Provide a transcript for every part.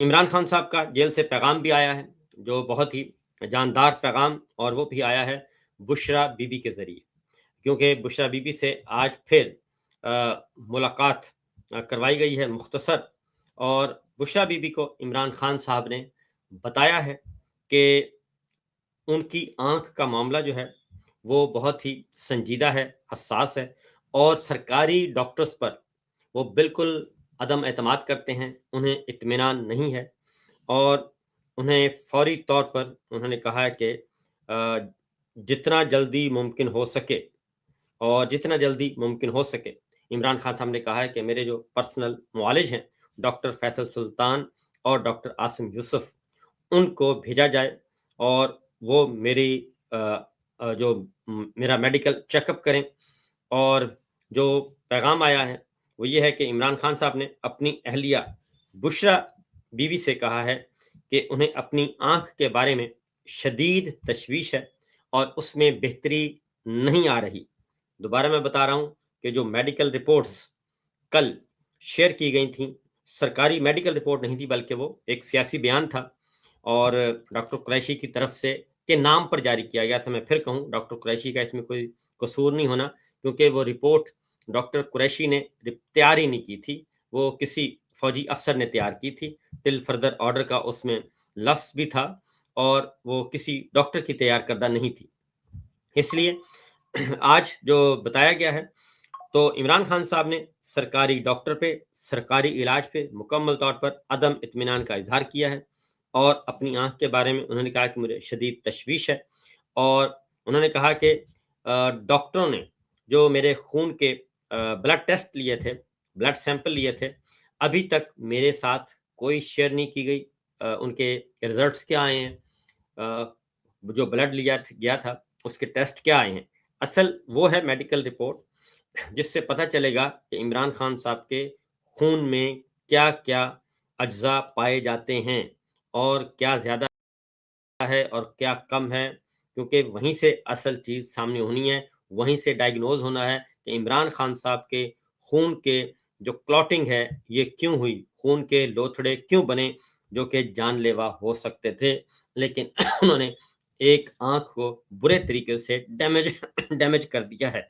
عمران خان صاحب کا جیل سے پیغام بھی آیا ہے جو بہت ہی جاندار پیغام، اور وہ بھی آیا ہے بشرا بی بی کے ذریعے، کیونکہ بشرا بی بی سے آج پھر ملاقات کروائی گئی ہے مختصر، اور بشرا بی بی کو عمران خان صاحب نے بتایا ہے کہ ان کی آنکھ کا معاملہ جو ہے وہ بہت ہی سنجیدہ ہے، حساس ہے، اور سرکاری ڈاکٹرز پر وہ بالکل عدم اعتماد کرتے ہیں، انہیں اطمینان نہیں ہے، اور انہیں فوری طور پر انہوں نے کہا ہے کہ جتنا جلدی ممکن ہو سکے، اور جتنا جلدی ممکن ہو سکے عمران خان صاحب نے کہا ہے کہ میرے جو پرسنل معالج ہیں ڈاکٹر فیصل سلطان اور ڈاکٹر عاصم یوسف، ان کو بھیجا جائے اور وہ میری جو میرا میڈیکل چیک اپ کریں۔ اور جو پیغام آیا ہے وہ یہ ہے کہ عمران خان صاحب نے اپنی اہلیہ بشرا بی بی سے کہا ہے کہ انہیں اپنی آنکھ کے بارے میں شدید تشویش ہے اور اس میں بہتری نہیں آ رہی۔ دوبارہ میں بتا رہا ہوں کہ جو میڈیکل رپورٹس کل شیئر کی گئی تھیں، سرکاری میڈیکل رپورٹ نہیں تھی بلکہ وہ ایک سیاسی بیان تھا، اور ڈاکٹر قریشی کی طرف سے کے نام پر جاری کیا گیا تھا۔ میں پھر کہوں ڈاکٹر قریشی کا اس میں کوئی قصور نہیں ہونا، کیونکہ وہ رپورٹ ڈاکٹر قریشی نے تیار ہی نہیں کی تھی، وہ کسی فوجی افسر نے تیار کی تھی، ٹل فردر آرڈر کا اس میں لفظ بھی تھا، اور وہ کسی ڈاکٹر کی تیار کردہ نہیں تھی۔ اس لیے آج جو بتایا گیا ہے تو عمران خان صاحب نے سرکاری ڈاکٹر پہ، سرکاری علاج پہ مکمل طور پر عدم اطمینان کا اظہار کیا ہے، اور اپنی آنکھ کے بارے میں انہوں نے کہا کہ مجھے شدید تشویش ہے، اور انہوں نے کہا کہ ڈاکٹروں نے جو میرے خون کے بلڈ ٹیسٹ لیے تھے، بلڈ سیمپل لیے تھے، ابھی تک میرے ساتھ کوئی شیئر نہیں کی گئی ان کے ریزلٹس کیا آئے ہیں، جو بلڈ لیا گیا تھا اس کے ٹیسٹ کیا آئے ہیں۔ اصل وہ ہے میڈیکل رپورٹ جس سے پتہ چلے گا کہ عمران خان صاحب کے خون میں کیا کیا اجزاء پائے جاتے ہیں، اور کیا زیادہ ہے اور کیا کم ہے، کیونکہ وہیں سے اصل چیز سامنے ہونی ہے، وہیں سے ڈائیگنوز ہونا ہے کہ عمران خان صاحب کے خون کے جو کلوٹنگ ہے یہ کیوں ہوئی، خون کے لوتھڑے کیوں بنے جو کہ جان لیوا ہو سکتے تھے، لیکن انہوں نے ایک آنکھ کو برے طریقے سے ڈیمیج کر دیا ہے۔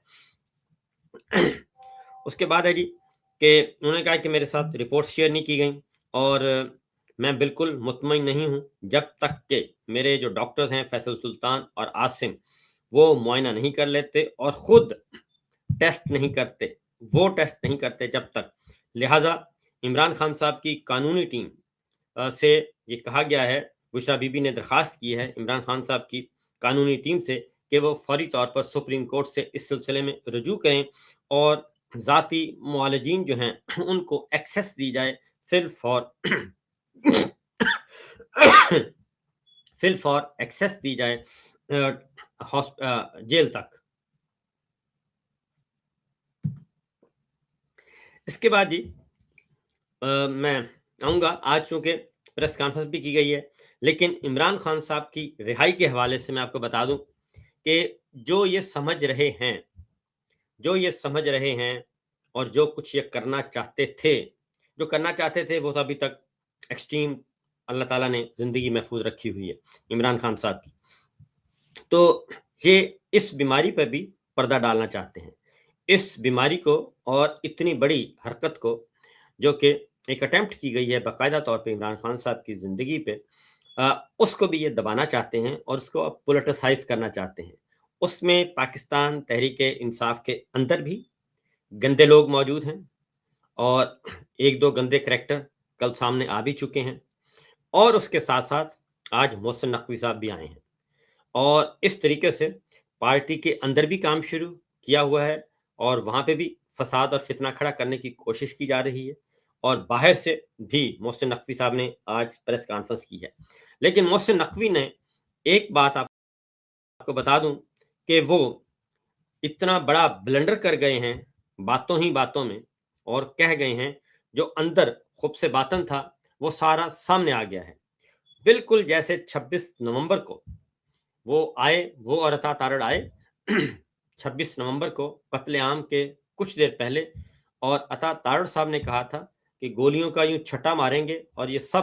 اس کے بعد ہے جی کہ انہوں نے کہا کہ میرے ساتھ رپورٹ شیئر نہیں کی گئیں، اور میں بالکل مطمئن نہیں ہوں جب تک کہ میرے جو ڈاکٹرز ہیں فیصل سلطان اور عاصم وہ معائنہ نہیں کر لیتے اور خود ٹیسٹ نہیں کرتے، وہ ٹیسٹ نہیں کرتے جب تک۔ لہٰذا عمران خان صاحب کی قانونی ٹیم سے یہ کہا گیا ہے، بشرا بی بی نے درخواست کی ہے عمران خان صاحب کی قانونی ٹیم سے کہ وہ فوری طور پر سپریم کورٹ سے اس سلسلے میں رجوع کریں، اور ذاتی معالجین جو ہیں ان کو ایکسیس دی جائے فی الفور ایکسیس دی جائے جیل تک۔ اس کے بعد جی میں آؤں گا، آج چونکہ پریس کانفرنس بھی کی گئی ہے، لیکن عمران خان صاحب کی رہائی کے حوالے سے میں آپ کو بتا دوں کہ جو یہ سمجھ رہے ہیں اور جو کچھ یہ کرنا چاہتے تھے وہ تو ابھی تک ایکسٹریم اللہ تعالیٰ نے زندگی محفوظ رکھی ہوئی ہے عمران خان صاحب کی، تو یہ اس بیماری پر بھی پردہ ڈالنا چاہتے ہیں، اس بیماری کو اور اتنی بڑی حرکت کو جو کہ ایک اٹیمپٹ کی گئی ہے باقاعدہ طور پہ عمران خان صاحب کی زندگی پہ، اس کو بھی یہ دبانا چاہتے ہیں اور اس کو پولیٹیسائز کرنا چاہتے ہیں۔ اس میں پاکستان تحریک انصاف کے اندر بھی گندے لوگ موجود ہیں، اور ایک دو گندے کریکٹر کل سامنے آ بھی چکے ہیں، اور اس کے ساتھ ساتھ آج محسن نقوی صاحب بھی آئے ہیں، اور اس طریقے سے پارٹی کے اندر بھی کام شروع کیا ہوا ہے، اور وہاں پہ بھی فساد اور فتنہ کھڑا کرنے کی کوشش کی جا رہی ہے، اور باہر سے بھی محسن نقوی صاحب نے آج پریس کانفرنس کی ہے۔ لیکن محسن نقوی نے ایک بات آپ کو بتا دوں کہ وہ اتنا بڑا بلنڈر کر گئے ہیں باتوں ہی باتوں میں، اور کہہ گئے ہیں جو اندر خوب سے باطن تھا وہ سارا سامنے آ گیا ہے، بالکل جیسے 26 نومبر کو وہ آئے، وہ اور عطا تارڑ آئے 26 نومبر کو قتل عام کے کچھ دیر پہلے، اور عطا تارڑ صاحب نے کہا تھا کہ گولیوں کا یوں چھٹا ماریں گے اور یہ سب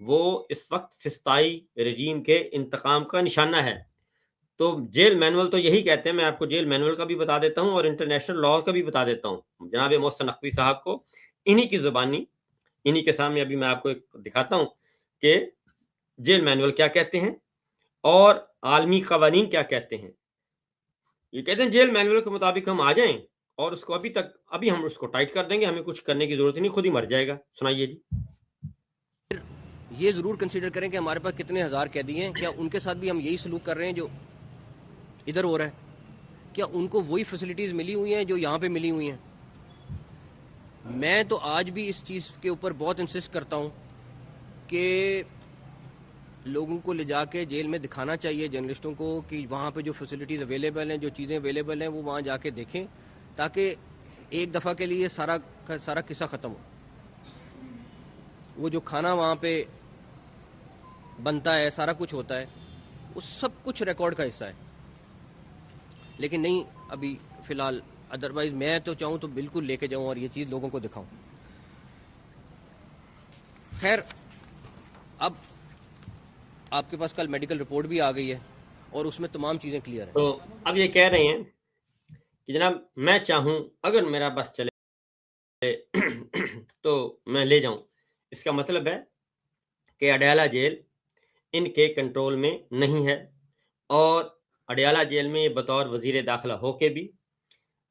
وہ اس وقت فسطائی رجیم کے انتقام کا نشانہ ہے۔ تو جیل مینول تو یہی کہتے ہیں، میں آپ کو جیل مینول کا بھی بتا دیتا ہوں اور انٹرنیشنل لا کا بھی بتا دیتا ہوں جناب محسن نقوی صاحب کو، انہی کی زبانی، انہی کے سامنے ابھی میں آپ کو ایک دکھاتا ہوں کہ جیل مینول کیا کہتے ہیں اور عالمی قوانین کیا کہتے ہیں۔ یہ کہتے ہیں جیل مینول کے مطابق ہم آ جائیں اور اس کو ابھی ہم اس کو ٹائٹ کر دیں گے، ہمیں کچھ کرنے کی ضرورت نہیں، خود ہی مر جائے گا۔ سنائیے جی۔ یہ ضرور کنسیڈر کریں کہ ہمارے پاس کتنے ہزار قیدی ہیں، کیا ان کے ساتھ بھی ہم یہی سلوک کر رہے ہیں جو ادھر ہو رہا ہے؟ کیا ان کو وہی فیسلٹیز ملی ہوئی ہیں جو یہاں پہ ملی ہوئی ہیں؟ میں تو آج بھی اس چیز کے اوپر بہت انسسٹ کرتا ہوں کہ لوگوں کو لے جا کے جیل میں دکھانا چاہیے، جرنلسٹوں کو، کہ وہاں پہ جو فیسلٹیز اویلیبل ہیں، جو چیزیں اویلیبل ہیں، وہ وہاں جا کے دیکھیں تاکہ ایک دفعہ کے لیے سارا قصہ ختم ہو۔ وہ جو کھانا وہاں پہ بنتا ہے، سارا کچھ ہوتا ہے، وہ سب کچھ ریکارڈ کا حصہ ہے۔ لیکن نہیں، ابھی فی الحال ادروائز میں تو چاہوں تو بالکل لے کے جاؤں اور یہ چیز لوگوں کو دکھاؤں۔ خیر، اب آپ کے پاس کل میڈیکل رپورٹ بھی آ گئی ہے اور اس میں تمام چیزیں کلیئر ہیں۔ تو اب یہ کہہ رہے ہیں کہ جناب میں چاہوں اگر میرا بس چلے تو میں لے جاؤں۔ اس کا مطلب ہے کہ اڈیالہ جیل ان کے کنٹرول میں نہیں ہے، اور اڈیالہ جیل میں یہ بطور وزیر داخلہ ہو کے بھی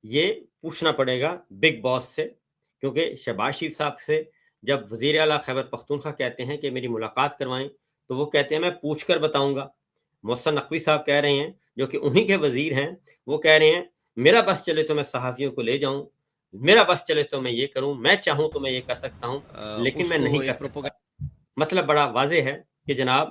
یہ پوچھنا پڑے گا بگ باس سے، کیونکہ شہباز شریف صاحب سے جب وزیر اعلیٰ خیبر پختونخوا کہتے ہیں کہ میری ملاقات کروائیں تو وہ کہتے ہیں میں پوچھ کر بتاؤں گا۔ محسن نقوی صاحب کہہ رہے ہیں جو کہ انہی کے وزیر ہیں، وہ کہہ رہے ہیں میرا بس چلے تو میں صحافیوں کو لے جاؤں، میرا بس چلے تو میں یہ کروں، میں چاہوں تو میں یہ کر سکتا ہوں، لیکن میں نہیں کر سکتا۔ مطلب بڑا واضح ہے کہ جناب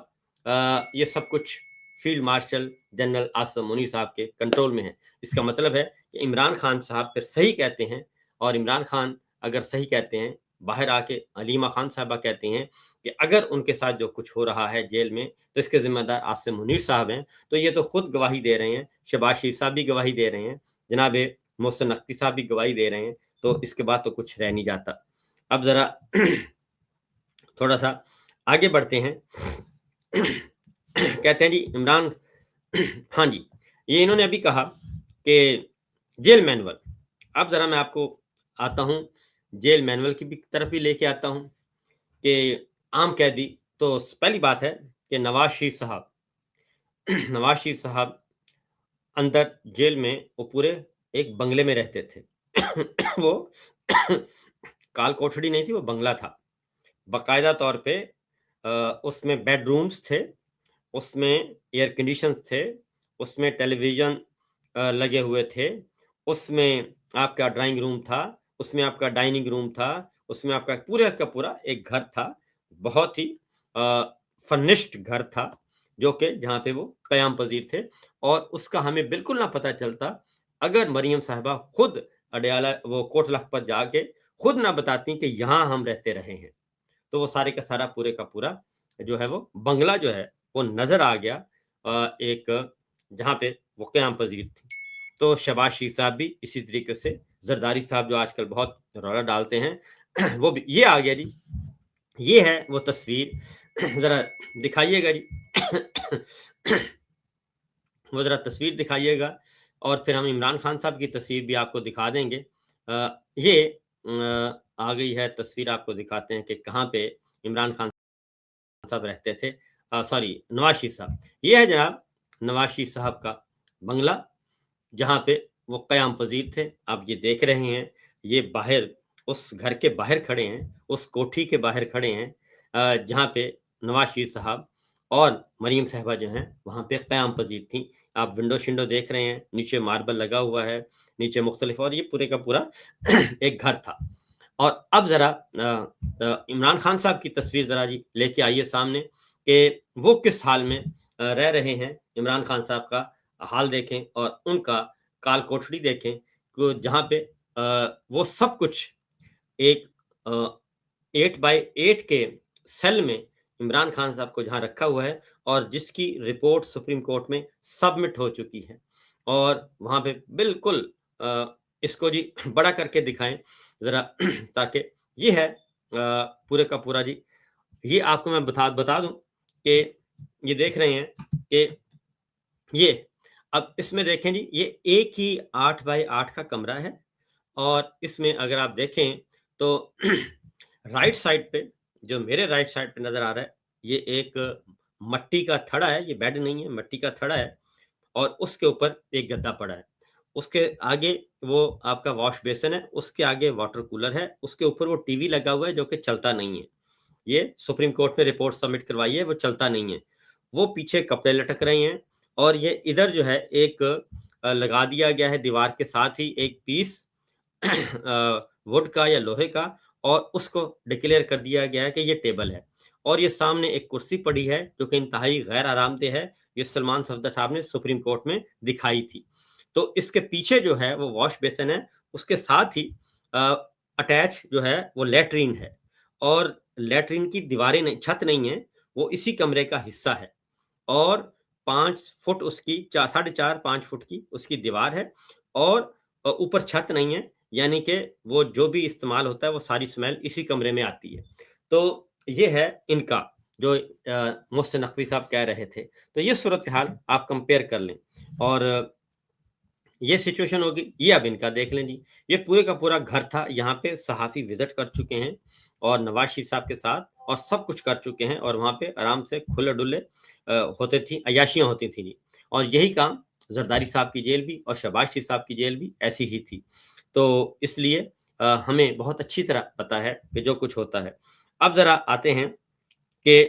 یہ سب کچھ field marshal general Asim Munir صاحب کے کنٹرول میں ہے۔ اس کا مطلب ہے کہ عمران خان صاحب پھر صحیح کہتے ہیں، اور عمران خان اگر صحیح کہتے ہیں، باہر آ کے علیمہ خان صاحبہ کہتے ہیں کہ اگر ان کے ساتھ جو کچھ ہو رہا ہے جیل میں تو اس کے ذمہ دار عاصم منیر صاحب ہیں، تو یہ تو خود گواہی دے رہے ہیں، شہباز شریف صاحب بھی گواہی دے رہے ہیں، جناب محسن نقوی صاحب بھی گواہی دے رہے ہیں، تو اس کے بعد تو کچھ رہ نہیں جاتا۔ اب ذرا تھوڑا سا آگے بڑھتے ہیں۔ کہتے ہیں جی عمران، ہاں جی، یہ انہوں نے ابھی کہا کہ جیل مینول، اب ذرا میں آپ کو آتا ہوں جیل مینول کی بھی طرف بھی لے کے آتا ہوں کہ عام قیدی، تو پہلی بات ہے کہ نواز شریف صاحب اندر جیل میں وہ پورے ایک بنگلے میں رہتے تھے۔ وہ کال کوٹھڑی نہیں تھی، وہ بنگلہ تھا، باقاعدہ طور پہ اس میں بیڈ رومز تھے، اس میں ایئر کنڈیشنز تھے، اس میں ٹیلی ویژن لگے ہوئے تھے، اس میں آپ کا ڈرائنگ روم تھا، اس میں آپ کا ڈائننگ روم تھا، اس میں آپ کا پورا ایک گھر تھا، بہت ہی فرنشڈ گھر تھا، جو کہ جہاں پہ وہ قیام پذیر تھے، اور اس کا ہمیں بالکل نہ پتہ چلتا اگر مریم صاحبہ خود اڈیالہ وہ کوٹ لکھپت جا کے خود نہ بتاتی کہ یہاں ہم رہتے رہے ہیں، تو وہ سارے کا سارا پورے کا پورا جو ہے وہ بنگلہ جو ہے وہ نظر آ گیا ایک جہاں پہ وہ قیام پذیر تھی۔ تو شہباز شریف صاحب بھی اسی طریقے سے، زرداری صاحب جو آج کل بہت رولا ڈالتے ہیں، وہ بھی یہ آ گیا جی، یہ ہے وہ تصویر، ذرا دکھائیے گا جی، وہ ذرا تصویر دکھائیے گا، اور پھر ہم عمران خان صاحب کی تصویر بھی آپ کو دکھا دیں گے۔ یہ آ گئی ہے تصویر، آپ کو دکھاتے ہیں کہ کہاں پہ عمران خان صاحب رہتے تھے، سوری نواز شریف صاحب۔ یہ ہے جناب نواز شریف صاحب کا بنگلہ، جہاں پہ وہ قیام پذیر تھے۔ آپ یہ دیکھ رہے ہیں، یہ باہر اس گھر کے باہر کھڑے ہیں، اس کوٹھی کے باہر کھڑے ہیں جہاں پہ نواز شریف صاحب اور مریم صاحبہ جو ہیں وہاں پہ قیام پذیر تھیں۔ آپ ونڈو شنڈو دیکھ رہے ہیں، نیچے ماربل لگا ہوا ہے، نیچے مختلف، اور یہ پورے کا پورا ایک گھر تھا۔ اور اب ذرا عمران خان صاحب کی تصویر ذرا جی لے کے آئیے سامنے کہ وہ کس حال میں رہ رہے ہیں۔ عمران خان صاحب کا حال دیکھیں اور ان کا کال کوٹھڑی دیکھیں، جہاں پہ وہ سب کچھ ایک 8x8 کے سیل میں عمران خان صاحب کو جہاں رکھا ہوا ہے، اور جس کی رپورٹ سپریم کورٹ میں سبمٹ ہو چکی ہے، اور وہاں پہ بالکل اس کو جی بڑا کر کے دکھائیں ذرا، تاکہ یہ ہے پورے کا پورا جی، یہ آپ کو میں بتا دوں کہ یہ دیکھ رہے ہیں کہ یہ اب اس میں دیکھیں جی، یہ ایک ہی 8x8 کا کمرہ ہے، اور اس میں اگر آپ دیکھیں تو رائٹ سائڈ پہ جو میرے رائٹ سائڈ پہ نظر آ رہا ہے، یہ ایک مٹی کا تھڑا ہے، یہ بیڈ نہیں ہے، مٹی کا تھڑا ہے، اور اس کے اوپر ایک گدا پڑا ہے. اس کے آگے وہ آپ کا واش بیسن ہے، اس کے آگے واٹر کولر ہے، اس کے اوپر وہ ٹی وی لگا ہوا ہے جو کہ چلتا نہیں ہے. یہ سپریم کورٹ میں رپورٹ سبمٹ کروائی ہے، وہ چلتا نہیں ہے. وہ پیچھے کپڑے لٹک رہے ہیں، اور یہ ادھر جو ہے ایک لگا دیا گیا ہے دیوار کے ساتھ ہی ایک پیس ووڈ کا یا لوہے کا، اور اس کو ڈکلیئر کر دیا گیا ہے کہ یہ ٹیبل ہے. اور یہ سامنے ایک کرسی پڑی ہے جو کہ انتہائی غیر آرام دہ ہے، یہ سلمان صفدر صاحب نے سپریم کورٹ میں دکھائی تھی. تو اس کے پیچھے جو ہے وہ واش بیسن ہے، اس کے ساتھ ہی اٹیچ جو ہے وہ لیٹرین ہے، اور لیٹرین کی دیواریں نہیں، چھت نہیں ہے، وہ اسی کمرے کا حصہ ہے. اور 5 فٹ اس کی 4.5 فٹ کی اس کی دیوار ہے، اور اوپر چھت نہیں ہے، یعنی کہ وہ جو بھی استعمال ہوتا ہے وہ ساری سمیل اسی کمرے میں آتی ہے. تو یہ ہے ان کا جو محسن نقوی صاحب کہہ رہے تھے. تو یہ صورتحال آپ کمپیئر کر لیں، اور یہ سچویشن ہوگی. یہ اب ان کا دیکھ لیں جی، یہ پورے کا پورا گھر تھا، یہاں پہ صحافی وزٹ کر چکے ہیں اور نواز شریف صاحب کے ساتھ، اور سب کچھ کر چکے ہیں، اور وہاں پہ آرام سے کھلے ڈلے ہوتے تھی، عیاشیاں ہوتی تھیں جی. اور یہی کام زرداری صاحب کی جیل بھی اور شہباز شریف صاحب کی جیل بھی ایسی ہی تھی. تو اس لیے ہمیں بہت اچھی طرح پتا ہے کہ جو کچھ ہوتا ہے. اب ذرا آتے ہیں کہ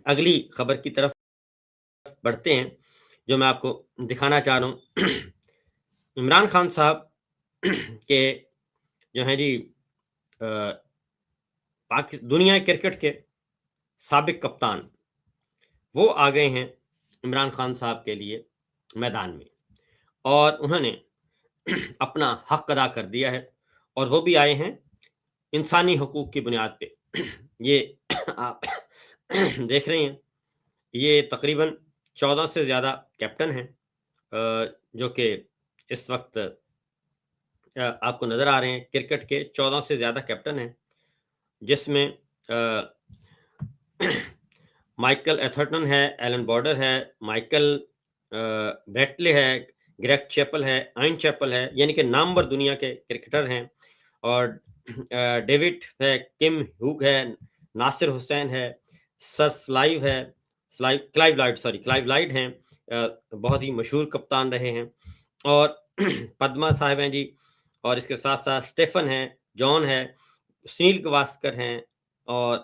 اگلی خبر کی طرف بڑھتے ہیں، جو میں آپ کو دکھانا چاہ رہا ہوں. عمران خان صاحب کے جو ہیں جی دنیا کرکٹ کے سابق کپتان، وہ آ گئے ہیں عمران خان صاحب کے لیے میدان میں، اور انہوں نے اپنا حق ادا کر دیا ہے، اور وہ بھی آئے ہیں انسانی حقوق کی بنیاد پہ. یہ آپ دیکھ رہے ہیں، یہ تقریباً 14 سے زیادہ کیپٹن ہیں جو کہ اس وقت آپ کو نظر آ رہے ہیں. کرکٹ کے 14 سے زیادہ کیپٹن ہیں، جس میں مائیکل ایتھرٹن ہے، ایلن بارڈر ہے، مائیکل بیٹلے ہے، گریگ چیپل ہے، آئن چیپل ہے، یعنی کہ نامور دنیا کے کرکٹر ہیں. اور ڈیوڈ ہے، کم ہیوگ ہے، ناصر حسین ہے، سر سلائیو ہے، کلائیو لائڈ ہیں، بہت ہی مشہور کپتان رہے ہیں. اور پدما صاحب ہیں جی، اور اس کے ساتھ ساتھ اسٹیفن ہے، جان ہے، سنیل گواسکر ہیں، اور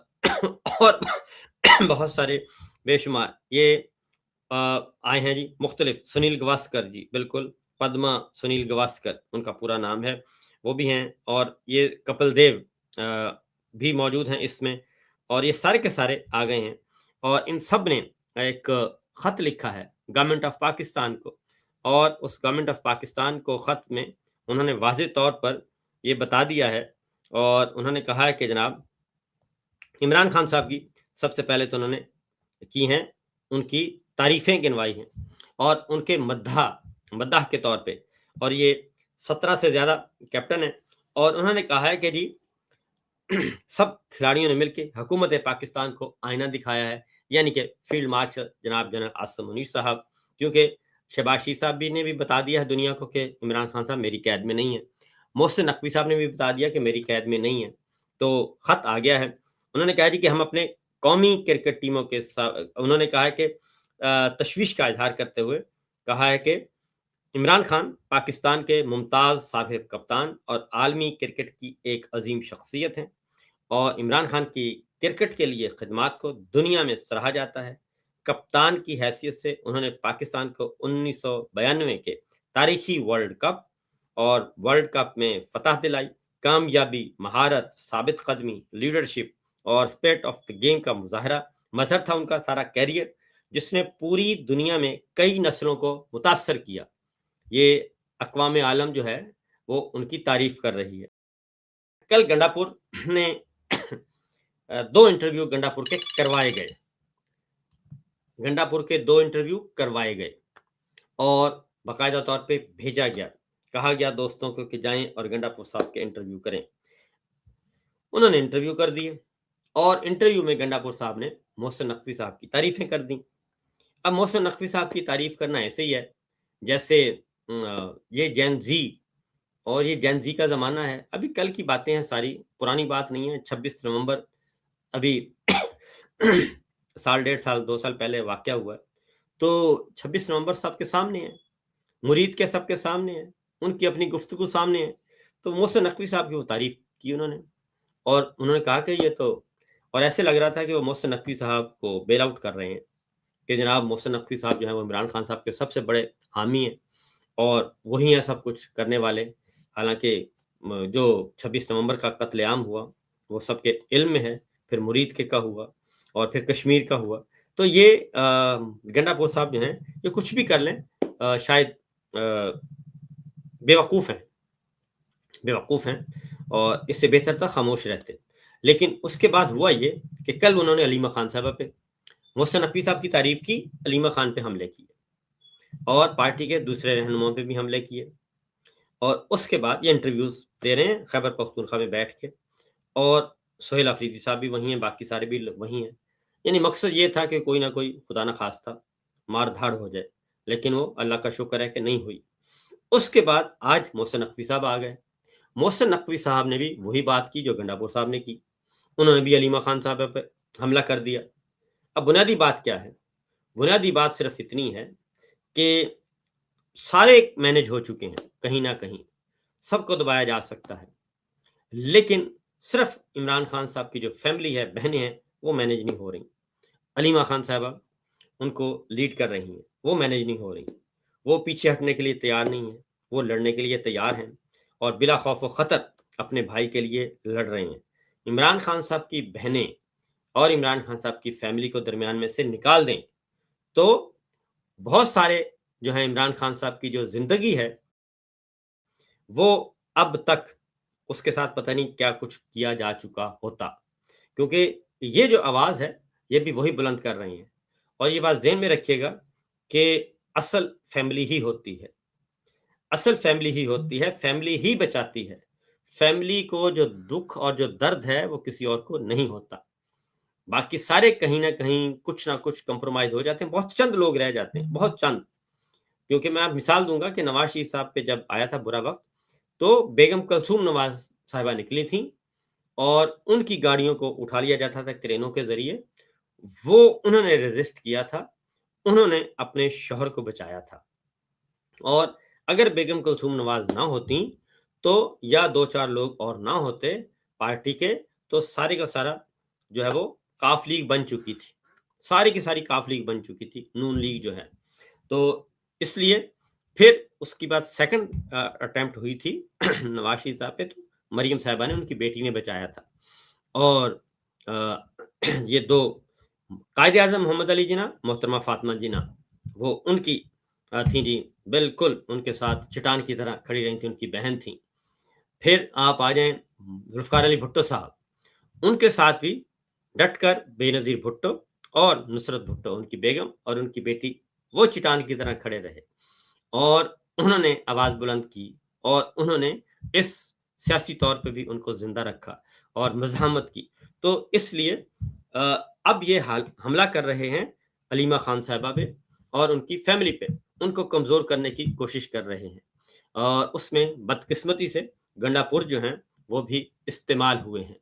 بہت سارے بے شمار یہ آئے ہیں جی مختلف. سنیل گواسکر جی، بالکل، پدما سنیل گواسکر ان کا پورا نام ہے، وہ بھی ہیں. اور یہ کپل دیو بھی موجود ہیں اس میں، اور یہ سارے کے سارے آ گئے ہیں. اور ان سب نے ایک خط لکھا ہے گورنمنٹ آف پاکستان کو، اور اس گورنمنٹ آف پاکستان کو خط میں انہوں نے واضح طور پر یہ بتا دیا ہے، اور انہوں نے کہا ہے کہ جناب عمران خان صاحب کی سب سے پہلے تو انہوں نے کی ہیں ان کی تعریفیں گنوائی ہیں، اور ان کے مداح کے طور پہ. اور یہ 17 سے زیادہ کیپٹن ہیں، اور انہوں نے کہا ہے کہ جی سب کھلاڑیوں نے مل کے حکومت پاکستان کو آئینہ دکھایا ہے، یعنی کہ فیلڈ مارشل جناب جنرل عاصم منیر صاحب. کیونکہ شہباز شریف صاحب بھی نے بھی بتا دیا ہے دنیا کو کہ عمران خان صاحب میری قید میں نہیں ہے، محسن نقوی صاحب نے بھی بتا دیا کہ میری قید میں نہیں ہے. تو خط آ گیا ہے. انہوں نے کہا جی کہ ہم اپنے قومی کرکٹ ٹیموں کے ساتھ، انہوں نے کہا ہے کہ تشویش کا اظہار کرتے ہوئے کہا ہے کہ عمران خان پاکستان کے ممتاز سابق کپتان اور عالمی کرکٹ کی ایک عظیم شخصیت ہیں، اور عمران خان کی کرکٹ کے لیے خدمات کو دنیا میں سراہا جاتا ہے. کپتان کی حیثیت سے انہوں نے پاکستان کو 1992 کے تاریخی ورلڈ کپ اور ورلڈ کپ میں فتح دلائی. کامیابی، مہارت، ثابت قدمی، لیڈرشپ اور اسپرٹ آف دی گیم کا مظہر تھا ان کا سارا کیریئر، جس نے پوری دنیا میں کئی نسلوں کو متاثر کیا. یہ اقوام عالم جو ہے وہ ان کی تعریف کر رہی ہے. کل گنڈاپور نے 2 انٹرویو گنڈاپور کے کروائے گئے، گنڈاپور کے 2 انٹرویو کروائے گئے، اور باقاعدہ طور پہ بھیجا گیا، کہا گیا دوستوں کو کہ جائیں اور گنڈاپور صاحب کے انٹرویو کریں. انہوں نے انٹرویو کر دیے، اور انٹرویو میں گنڈاپور صاحب نے محسن نقوی صاحب کی تعریفیں کر دیں۔ اب محسن نقوی صاحب کی تعریف کرنا ایسے ہی ہے جیسے یہ جین زی، اور یہ جین زی کا زمانہ ہے، ابھی کل کی باتیں ہیں ساری، پرانی بات نہیں ہے۔ 26 نومبر ابھی سال 1.5 سال 2 سال پہلے واقعہ ہوا ہے، تو 26 نومبر سب کے سامنے ہے، مرید کے سب کے سامنے ہے، ان کی اپنی گفتگو سامنے ہے۔ تو محسن نقوی صاحب کی وہ تعریف کی انہوں نے، اور انہوں نے کہا کہ یہ تو، اور ایسے لگ رہا تھا کہ وہ محسن نقوی صاحب کو بیل آؤٹ کر رہے ہیں کہ جناب محسن نقوی صاحب جو ہیں وہ عمران خان صاحب کے سب سے بڑے حامی ہیں اور وہی ہیں سب کچھ کرنے والے، حالانکہ جو 26 نومبر کا قتل عام ہوا وہ سب کے علم میں ہے، پھر مرید کے کا ہوا اور پھر کشمیر کا ہوا۔ تو یہ گنڈاپور صاحب جو ہیں یہ کچھ بھی کر لیں شاید بیوقوف ہیں اور اس سے بہتر تھا خاموش رہتے۔ لیکن اس کے بعد ہوا یہ کہ کل انہوں نے علیمہ خان صاحبہ پہ، محسن نقوی صاحب کی تعریف کی، علیمہ خان پہ حملے کیے اور پارٹی کے دوسرے رہنماؤں پہ بھی حملے کیے، اور اس کے بعد یہ انٹرویوز دے رہے ہیں خیبر پختونخوا میں بیٹھ کے، اور سہیل آفریدی صاحب بھی وہیں ہیں، باقی سارے بھی وہیں ہیں۔ یعنی مقصد یہ تھا کہ کوئی نہ کوئی خدا نہ خواستہ مار دھاڑ ہو جائے، لیکن وہ اللہ کا شکر ہے کہ نہیں ہوئی۔ اس کے بعد آج محسن نقوی صاحب آ گئے۔ محسن نقوی صاحب نے بھی وہی بات کی جو گنڈاپور صاحب نے کی، انہوں نے بھی علیمہ خان صاحب پہ حملہ کر دیا۔ اب بنیادی بات کیا ہے؟ بنیادی بات صرف اتنی ہے کہ سارے مینج ہو چکے ہیں، کہیں نہ کہیں سب کو دبایا جا سکتا ہے، لیکن صرف عمران خان صاحب کی جو فیملی ہے، بہنیں ہیں، وہ مینج نہیں ہو رہی۔ علیمہ خان صاحبہ ان کو لیڈ کر رہی ہیں، وہ مینج نہیں ہو رہی، وہ پیچھے ہٹنے کے لیے تیار نہیں ہیں، وہ لڑنے کے لیے تیار ہیں اور بلا خوف و خطر اپنے بھائی کے لیے لڑ رہے ہیں۔ عمران خان صاحب کی بہنیں اور عمران خان صاحب کی فیملی کو درمیان میں سے نکال دیں تو بہت سارے جو ہیں عمران خان صاحب کی جو زندگی ہے وہ اب تک اس کے ساتھ پتہ نہیں کیا کچھ کیا جا چکا ہوتا، کیونکہ یہ جو آواز ہے یہ بھی وہی بلند کر رہے ہیں۔ اور یہ بات ذہن میں رکھیے گا کہ اصل فیملی ہی ہوتی ہے، اصل فیملی ہی ہوتی ہے، فیملی ہی بچاتی ہے۔ فیملی کو جو دکھ اور جو درد ہے وہ کسی اور کو نہیں ہوتا، باقی سارے کہیں نہ کہیں کچھ نہ کچھ کمپرومائز ہو جاتے ہیں، بہت چند لوگ رہ جاتے ہیں، بہت چند۔ کیونکہ میں آپ مثال دوں گا کہ نواز شریف صاحب پہ جب آیا تھا برا وقت تو بیگم کلثوم نواز صاحبہ نکلی تھیں اور ان کی گاڑیوں کو اٹھا لیا جاتا تھا کرینوں کے ذریعے، وہ انہوں نے ریزسٹ کیا تھا، انہوں نے اپنے شوہر کو بچایا تھا۔ اور اگر بیگم کلثوم نواز نہ ہوتی تو یا 2-4 لوگ اور نہ ہوتے پارٹی کے، تو سارے کا سارا جو ہے وہ کاف لیگ بن چکی تھی، ساری کی ساری کاف لیگ بن چکی تھی، نون لیگ جو ہے۔ تو اس لیے پھر اس کی بعد سیکنڈ اٹیمپٹ ہوئی تھی نواز شریف صاحب پہ، تو مریم صاحبہ نے، ان کی بیٹی نے بچایا تھا۔ اور یہ دو قائد اعظم محمد علی جناح، محترمہ فاطمہ جناح، وہ ان کی تھیں جی، بالکل ان کے ساتھ چٹان کی طرح کھڑی رہی تھیں، ان کی بہن تھیں۔ پھر آپ آ جائیں ذوالفقار علی بھٹو صاحب، ان کے ساتھ بھی ڈٹ کر بے نظیر بھٹو اور نصرت بھٹو، ان کی بیگم اور ان کی بیٹی، وہ چٹان کی طرح کھڑے رہے اور انہوں نے آواز بلند کی اور انہوں نے اس سیاسی طور پہ بھی ان کو زندہ رکھا اور مزاحمت کی۔ تو اس لیے اب یہ حملہ کر رہے ہیں علیمہ خان صاحبہ پہ اور ان کی فیملی پہ، ان کو کمزور کرنے کی کوشش کر رہے ہیں، اور اس میں بدقسمتی سے گنڈاپور جو ہیں وہ بھی استعمال ہوئے ہیں۔